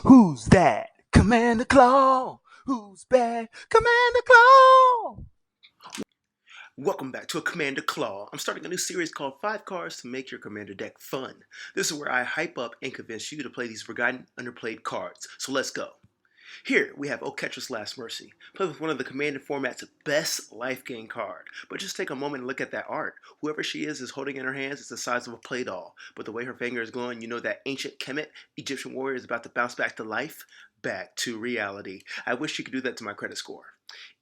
Who's that? Commander Claw. Who's bad? Commander Claw. Welcome back to a Commander Claw. I'm starting a new series called 5 Cards to Make Your Commander Deck Fun. This is where I hype up and convince you to play these forgotten, underplayed cards. So let's go. Here we have Oketra's Last Mercy. Play with one of the Commander format's best life gain card. But just take a moment and look at that art. Whoever she is holding in her hands is the size of a play doll. But the way her finger is glowing, you know that ancient Kemet Egyptian warrior is about to bounce back to life. Back to reality. I wish you could do that to my credit score.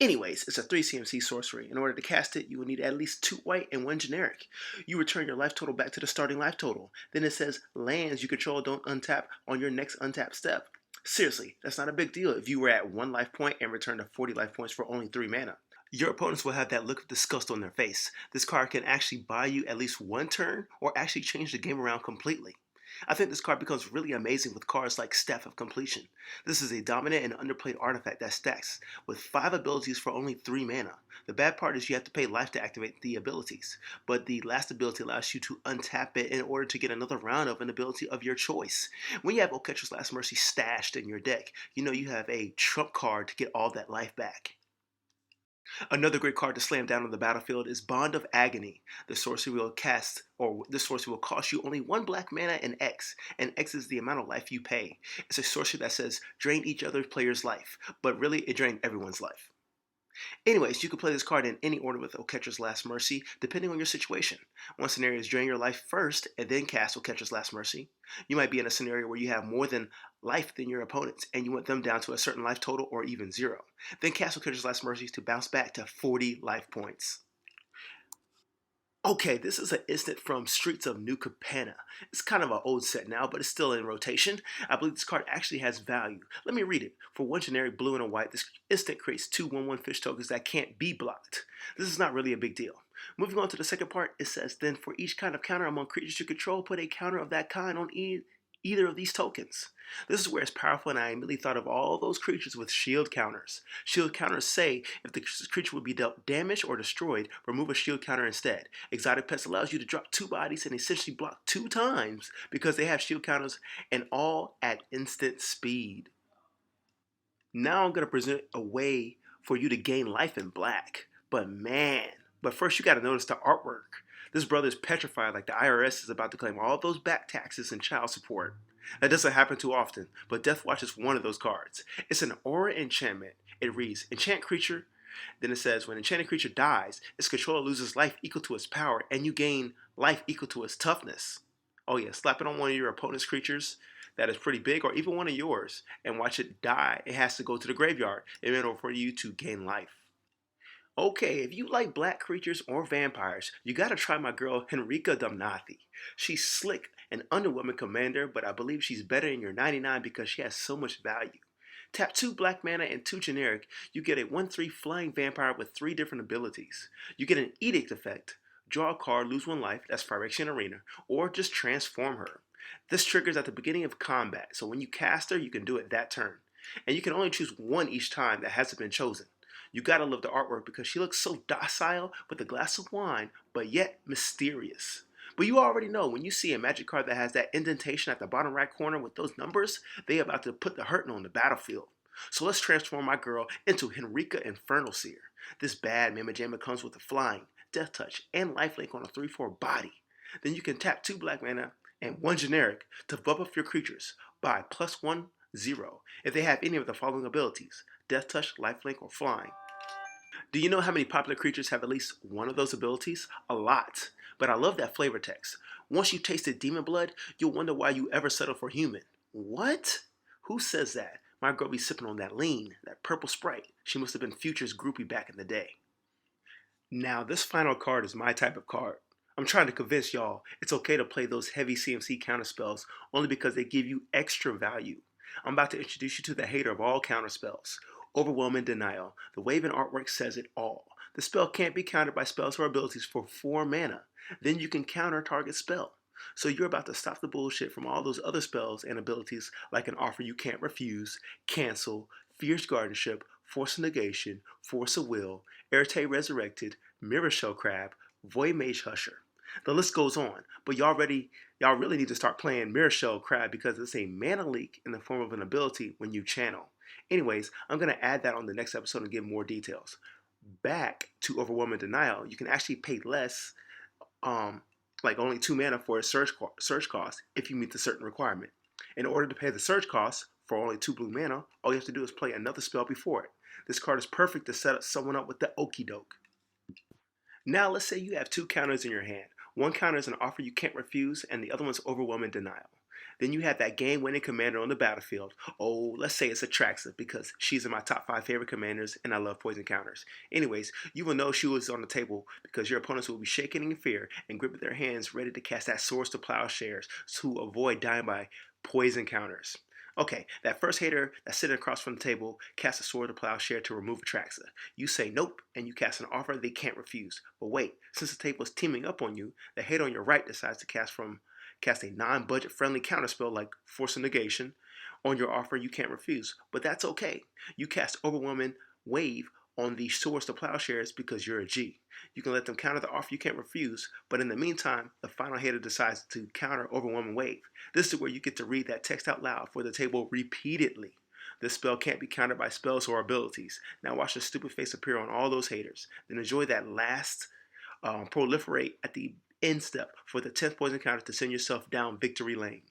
Anyways, it's a 3 CMC sorcery. In order to cast it, you will need at least 2 white and 1 generic. You return your life total back to the starting life total. Then it says lands you control don't untap on your next untap step. Seriously, that's not a big deal if you were at 1 life point and returned to 40 life points for only 3 mana. Your opponents will have that look of disgust on their face. This card can actually buy you at least 1 turn or actually change the game around completely. I think this card becomes really amazing with cards like Staff of Completion. This is a dominant and underplayed artifact that stacks with 5 abilities for only 3 mana. The bad part is you have to pay life to activate the abilities, but the last ability allows you to untap it in order to get another round of an ability of your choice. When you have Oketra's Last Mercy stashed in your deck, you know you have a trump card to get all that life back. Another great card to slam down on the battlefield is Bond of Agony. This sorcery will cost you only 1 black mana and X is the amount of life you pay. It's a sorcery that says drain each other player's life, but really it drains everyone's life. Anyways, you can play this card in any order with Oketra's Last Mercy, depending on your situation. One scenario is drain your life first and then cast Oketra's Last Mercy. You might be in a scenario where you have more than life than your opponents, and you want them down to a certain life total or even 0. Then cast Oketra's Last Mercy to bounce back to 40 life points. Okay, this is an instant from Streets of New Capenna. It's kind of an old set now, but it's still in rotation. I believe this card actually has value. Let me read it. For 1 generic blue and a white, this instant creates 2 1/1 fish tokens that can't be blocked. This is not really a big deal. Moving on to the second part, it says, then for each kind of counter among creatures you control, put a counter of that kind on either of these tokens. This is where it's powerful, and I immediately thought of all those creatures with shield counters. Shield counters say if the creature would be dealt damage or destroyed, remove a shield counter instead. Exotic Pets allows you to drop 2 bodies and essentially block 2 times because they have shield counters and all at instant speed. Now I'm going to present a way for you to gain life in black. But first you got to notice the artwork. This brother is petrified like the IRS is about to claim all those back taxes and child support. That doesn't happen too often, but Death Watch is one of those cards. It's an aura enchantment. It reads, enchant creature. Then it says, when enchanted creature dies, its controller loses life equal to its power, and you gain life equal to its toughness. Oh yeah, slap it on one of your opponent's creatures that is pretty big, or even one of yours, and watch it die. It has to go to the graveyard in order for you to gain life. Okay, if you like black creatures or vampires, you gotta try my girl Henraki Domnathi. She's slick and underwhelming commander, but I believe she's better in your 99 because she has so much value. Tap 2 black mana and 2 generic, you get a 1/3 flying vampire with 3 different abilities. You get an edict effect, draw a card, lose 1 life, that's Phyrexian Arena, or just transform her. This triggers at the beginning of combat, so when you cast her, you can do it that turn. And you can only choose 1 each time that hasn't been chosen. You gotta love the artwork because she looks so docile with a glass of wine, but yet mysterious. But you already know when you see a magic card that has that indentation at the bottom right corner with those numbers, they about to put the hurting on the battlefield. So let's transform my girl into Henraki Infernal Seer. This bad Mamma Jamma comes with a flying, death touch, and lifelink on a 3/4 body. Then you can tap 2 black mana and 1 generic to buff up your creatures by +1/+0 if they have any of the following abilities: death touch, lifelink, or flying. Do you know how many popular creatures have at least one of those abilities? A lot. But I love that flavor text. Once you tasted demon blood, you'll wonder why you ever settled for human. What? Who says that? My girl be sipping on that lean, that purple Sprite. She must have been Future's groupie back in the day. Now, this final card is my type of card. I'm trying to convince y'all it's okay to play those heavy CMC counterspells only because they give you extra value. I'm about to introduce you to the hater of all counterspells. Overwhelming Denial. The wave and artwork says it all. The spell can't be countered by spells or abilities for 4 mana. Then you can counter target spell. So you're about to stop the bullshit from all those other spells and abilities like an offer you can't refuse, cancel, fierce guardianship, force of negation, force of will, Erite Resurrected, Mirror Shell Crab, Void Mage Husher. The list goes on, but y'all ready Y'all really need to start playing Mirror Shell Crab because it's a mana leak in the form of an ability when you channel. Anyways, I'm going to add that on the next episode and give more details. Back to Overwhelming Denial, you can actually pay less, um, like only 2 mana for a search cost if you meet the certain requirement. In order to pay the search cost for only 2 blue mana, all you have to do is play another spell before it. This card is perfect to set someone up with the Okie doke. Now let's say you have 2 counters in your hand. One counter is an offer you can't refuse, and the other one's Overwhelming Denial. Then you have that game-winning commander on the battlefield. Oh, let's say it's Atraxa because she's in my top 5 favorite commanders, and I love poison counters. Anyways, you will know she was on the table because your opponents will be shaking in fear and gripping their hands ready to cast that Swords to Plowshares to avoid dying by poison counters. Okay, that first hater that's sitting across from the table casts a Sword to Plowshare to remove Atraxa. You say nope, and you cast an offer they can't refuse. But wait, since the table is teaming up on you, the hater on your right decides to cast a non-budget friendly counterspell like Force of Negation on your offer you can't refuse. But that's okay. You cast Overwhelming Wave on the Swords to Plowshares because you're a G. You can let them counter the offer you can't refuse, but in the meantime, the final hater decides to counter Overwhelming Wave. This is where you get to read that text out loud for the table repeatedly. This spell can't be countered by spells or abilities. Now watch the stupid face appear on all those haters. Then enjoy that last proliferate at the end step for the 10th poison counter to send yourself down victory lane.